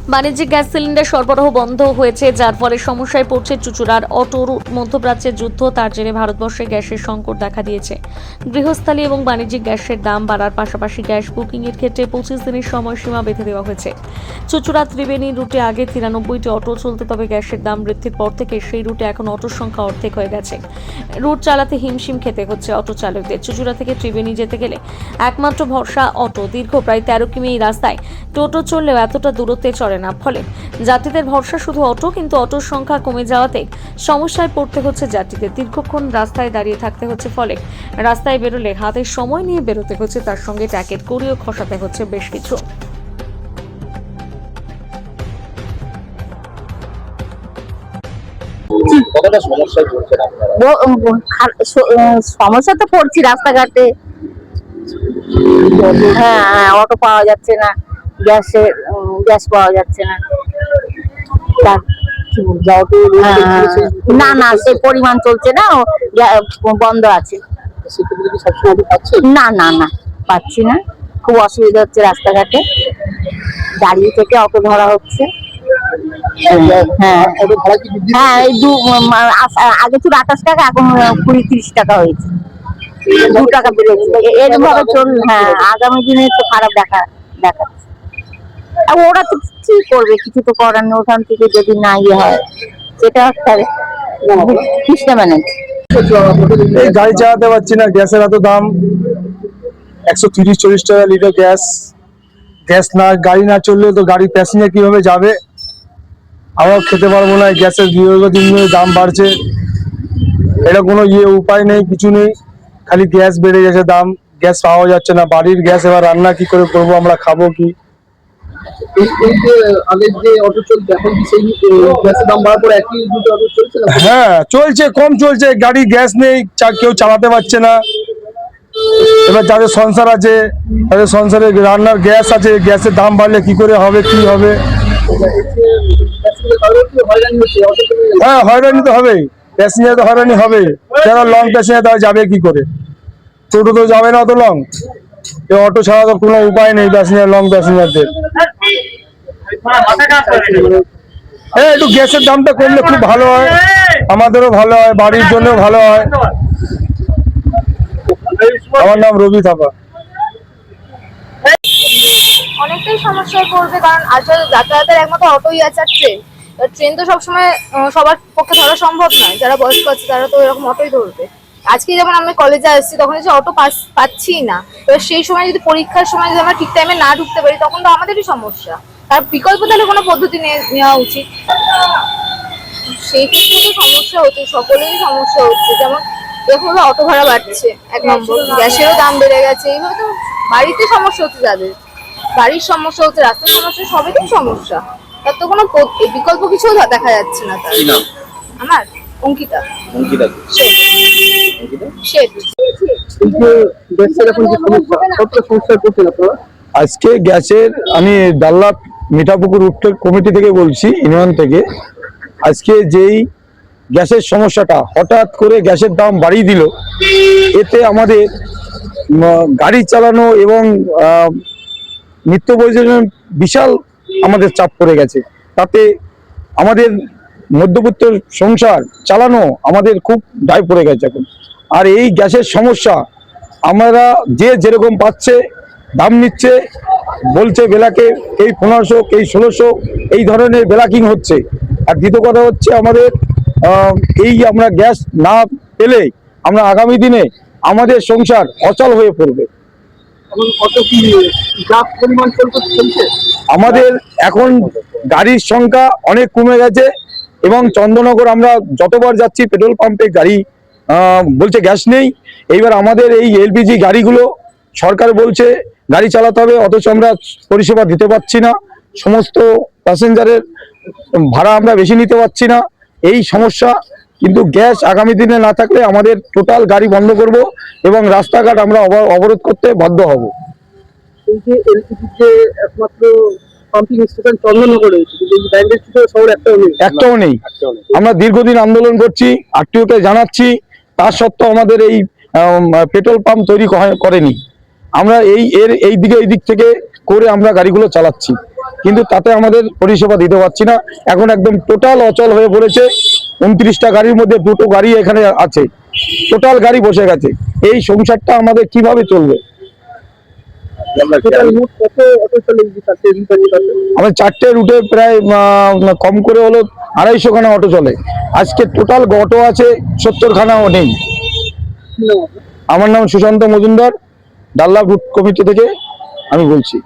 বাণিজ্যিক gas cylinder সরবরাহ বন্ধ হয়েছে, যার ফলে সমস্যায় পড়ছে চুঁচুড়ার অটোর। মধ্যপ্রাচ্যের যুদ্ধ, তার জেরে ভারতবর্ষে গ্যাসের সংকট দেখা দিয়েছে। গৃহস্থালী এবং বাণিজ্যিক গ্যাসের দাম বাড়ার পাশাপাশি গ্যাস বুকিংয়ের ক্ষেত্রে 25 দিনের সময়সীমা বেঁধে দেওয়া হয়েছে। চুঁচুড়া ত্রিবেণী রুটে আগে 93টি অটো চলত, তবে গ্যাসের দাম বৃদ্ধির পর থেকে সেই রুটে এখন অটোর সংখ্যা অর্ধেক হয়ে গেছে। রুট চালাতে হিমশিম খেতে হচ্ছে অটো চালকদের। চুঁচুড়া থেকে ত্রিবেণী যেতে গেলে একমাত্র ভরসা অটো। দীর্ঘ প্রায় 13 কিমি এই রাস্তায় টোটো চললেও এতটা দূরত্বে চলে না, ফলে যাত্রীদের ভরসা শুধু অটো, কিন্তু অটোর সংখ্যা কমে যাওয়াতে সমস্যায় পড়তে হচ্ছে যাত্রীদের। দীর্ঘক্ষণ রাস্তায় দাঁড়িয়ে থাকতে হচ্ছে, ফলে রাস্তায় বেরোলে হাতে সময় নিয়ে বেরোতে হচ্ছে, তার সঙ্গে ট্যাকের কড়িও খসাতে হচ্ছে বেশ কিছু। কতটা সমস্যায় পড়ছেন আপনারা? সমস্যা তো পড়ছি রাস্তাঘাটে। হ্যাঁ হ্যাঁ, অটো পাওয়া যাচ্ছে না, গ্যাস পাওয়া যাচ্ছে না। না না, সে পরিমাণ চলছে না, বন্ধ আছে। না না না, পাচ্ছি না, খুব অসুবিধা হচ্ছে রাস্তাঘাটে। দাঁড়িয়ে থেকে অটো ধরা হচ্ছে। হ্যাঁ হ্যাঁ, এই আগে ছিল 28 টাকা, এখন 20-30 টাকা হয়েছে, 2 টাকা বেড়েছে। এরভাবে হ্যাঁ, আগামী দিনে তো খারাপ দেখাচ্ছে। আর ওরা তো কি করবে, কিছু তো করার নেই। ওখান থেকে যদি না ইয়ে হয়, সেটা এই গাড়ি চালাতে পারছি না, গ্যাসের এত দাম, 130-40 টাকা লিটার গ্যাস। না, গাড়ি না চললে তো গাড়ি প্যাসেঞ্জার কিভাবে যাবে? আবার খেতে পারবো না, গ্যাসের দিন দাম বাড়ছে। এটা কোনো উপায় নেই, কিছু নেই, খালি গ্যাস বেড়ে গেছে দাম। গ্যাস পাওয়া যাচ্ছে না, বাড়ির গ্যাস এবার রান্না কি করে করবো, আমরা খাবো কি? হ্যাঁ চলছে, কম চলছে, গাড়ি গ্যাস নেই, কেউ চালাতে পারছে না। এবার যাদের সংসার আছে, তাদের সংসারে রান্নার গ্যাস আছে, গ্যাসের দাম বাড়লে কি করে হবে, কি হবে? হ্যাঁ, হয়রানি তো হবেই, প্যাসেঞ্জার তো হয়রানি হবে। যারা লং প্যাসেঞ্জার তারা যাবে কি করে? টোটো তো যাবে না অত লং, অটো ছাড়া তো কোনো উপায় নেই লং প্যাসেঞ্জারদের। হ্যাঁ, একটু গ্যাসের দামটা কমলে খুব ভালো হয়, আমাদেরও ভালো হয়, বাড়ির জন্য ভালো হয়। আমার নাম রবি থাপা। অনেকটাই সমস্যায় পড়বে, কারণ আসলে যাতায়াতের একমাত্র অটোই আছে। ট্রেন তো সবসময় সবার পক্ষে ধরা সম্ভব নয়। যারা বয়স্ক আছে তারা তো এরকম অটোই ধরবে। আজকে যেমন আমি কলেজে আসছি, তখন যে অটো পাচ্ছি না। এবার সেই সময় যদি পরীক্ষার সময় যদি আমরা ঠিক টাইমে না ঢুকতে পারি, তখন তো আমাদেরই সমস্যা। তার বিকল্প তাহলে কোনো পদ্ধতি নেওয়া উচিত। সেই ক্ষেত্রে তো সমস্যা হচ্ছে, সকলেরই সমস্যা হচ্ছে। যেমন দেখুন, অটো ভাড়া বাড়ছে, 1 নম্বর, গ্যাসেরও দাম বেড়ে গেছে। এইভাবে তো বাড়িতে সমস্যা হচ্ছে, যাদের বাড়ির সমস্যা হচ্ছে, রাস্তার সমস্যা, সবেরই সমস্যা। তার তো কোনো বিকল্প কিছু দেখা যাচ্ছে না। তার আমার অঙ্কিতা শেঠ। আজকে গ্যাসের, আমি ডাল্লা মিঠাপুকুর উত্তর কমিটি থেকে বলছি, ইউনিয়ন থেকে। আজকে যেই গ্যাসের সমস্যাটা হঠাৎ করে গ্যাসের দাম বাড়িয়ে দিল, এতে আমাদের গাড়ি চালানো এবং নিত্য প্রয়োজনীয় বিশাল আমাদের চাপ পড়ে গেছে। তাতে আমাদের মধ্যবিত্ত সংসার চালানো আমাদের খুব দায় পড়ে গেছে এখন। আর এই গ্যাসের সমস্যা, আমরা যেরকম পাচ্ছে দাম নিচ্ছে, বলছে বেলাকে এই 1500, এই 1600, এই ধরনের বেলাকিং হচ্ছে। আর দ্বিতীয় কথা হচ্ছে, আমাদের আমরা গ্যাস না পেলে আমরা আগামী দিনে আমাদের সংসার অচল হয়ে পড়বে। আমাদের এখন গাড়ির সংখ্যা অনেক কমে গেছে, এবং চন্দ্রনগর আমরা যতবার যাচ্ছি পেট্রোল পাম্পে গাড়ি বলছে গ্যাস নেই। এইবার আমাদের এই এলপিজি গাড়িগুলো সরকার বলছে গাড়ি চালাতে হবে, অথচ আমরা পরিষেবা দিতে পারছি না। সমস্ত প্যাসেঞ্জারের ভাড়া আমরা বেশি নিতে পারছি না, এই সমস্যা। কিন্তু গ্যাস আগামী দিনে না থাকলে আমাদের টোটাল গাড়ি বন্ধ করব এবং রাস্তাঘাট আমরা অবরোধ করতে বাধ্য হব। একমাত্র পাম্পিং স্টেশন চন্দ্রনগরে, একটাও নেই। আমরা দীর্ঘদিন আন্দোলন করছি, আরটিওকে জানাচ্ছি, তার সত্ত্বেও আমাদের এই পেট্রোল পাম্প তৈরি করেনি। আমরা এই দিক থেকে করে আমরা গাড়িগুলো চালাচ্ছি। কিন্তু তাতে আমাদের পরিষেবা দিতে পারছি না। এখন একদম টোটাল অচল হয়ে পড়েছে। 29টা গাড়ির মধ্যে 2টো গাড়ি এখানে আছে, টোটাল গাড়ি বসে গেছে। এই সংসারটা আমাদের কিভাবে চলবে? টোটাল মোট কত অটো চলে চারটে রুট আছে? আমাদের 4টে রুটে প্রায় কম করে হলো 250 খানা অটো চলে। আজকে টোটাল অটো আছে 70 খানাও নেই। কি নাম আপনার? আমার নাম সুশান্ত মজুমদার, ডাল্লা রুট কমিটি থেকে আমি বলছি।